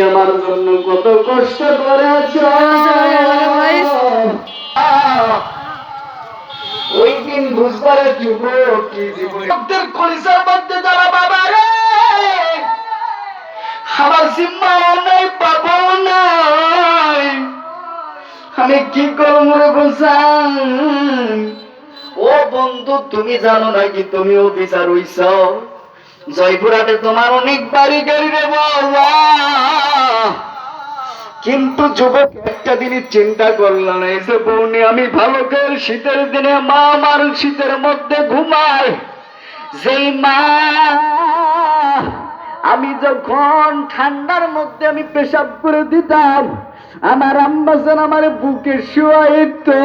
আমার জন্য কত কষ্ট করেছ। ওই দিন বুঝবারে যুবক কি জীবনের কলিজার মধ্যে যারা বাবা রে আমার জিম্মাও নাই পাবও নাই, আমি কি করবো রে বলছাম। ও বন্ধু তুমি জানো নাকি তুমিও বিচার হইছ জয়পুরহাটে তোমার অনেক বাড়ি গাড়ি রে বাবা, কিন্তু যুবক একটা দিনই চিন্তা করলাম না, এই যে বউনি আমি ভালো করে শীতের দিনে মা আমার শীতের মধ্যে ঘুমায়, যেই মা আমি যখন ঠান্ডার মধ্যে আমি পেশাব করে দিতাম আমার আম্মাজান আমার বুকে শুয়াইতো।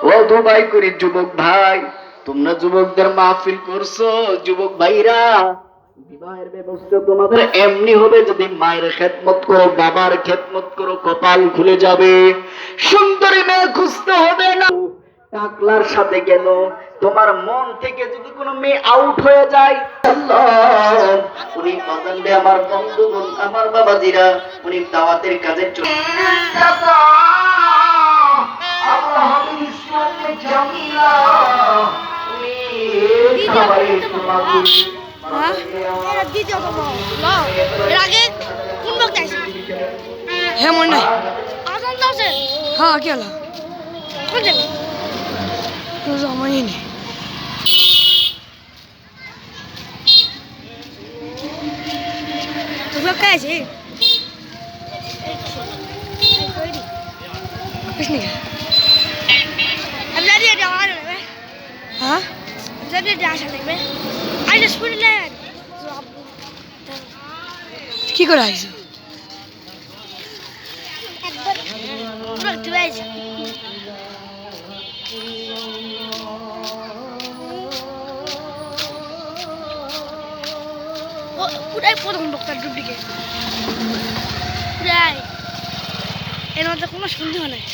ও দুবাই করে যুবক ভাই, তোমরা যুবকদের মাহফিল করছো, যুবক ভাইরা বিবাহের ব্যবস্থা তোমাদের এমনি হবে যদি মায়ের খেদমত করো, বাবার খেদমত করো, কপাল খুলে যাবে। সুন্দরী মেয়ে খুঁজতে হবে না, টাকলার সাথে গেল তোমার মন থেকে যদি কোনো মেয়ে আউট হয়ে যায়, উনি বাজানবে আমার বন্ধুগণ আমার বাবাজিরা উনি দাওয়াতের কাজে চলে হ্যাঁ মনে নাই হ্যাঁ কি হলো মনে নেই তোকে কে আছে कुछ नहीं अब जा दिया जवान है हाँ अब जा दिया जा चले में I just put it like কি করে আইছো একবার পুরো টুয়াইজ ও পুরাই প্রথম ডক্টর ডুপ্লিকেট পুরাই এর মধ্যে কোনো সন্দেহ নাই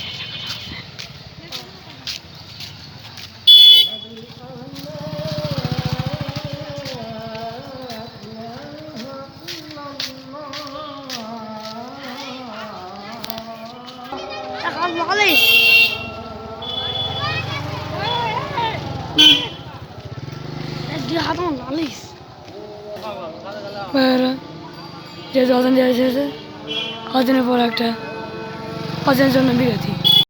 معلش دي حرام معلش বাইরে যে যখন যাচ্ছে কাজের পর একটা কাজের জন্য বিরতি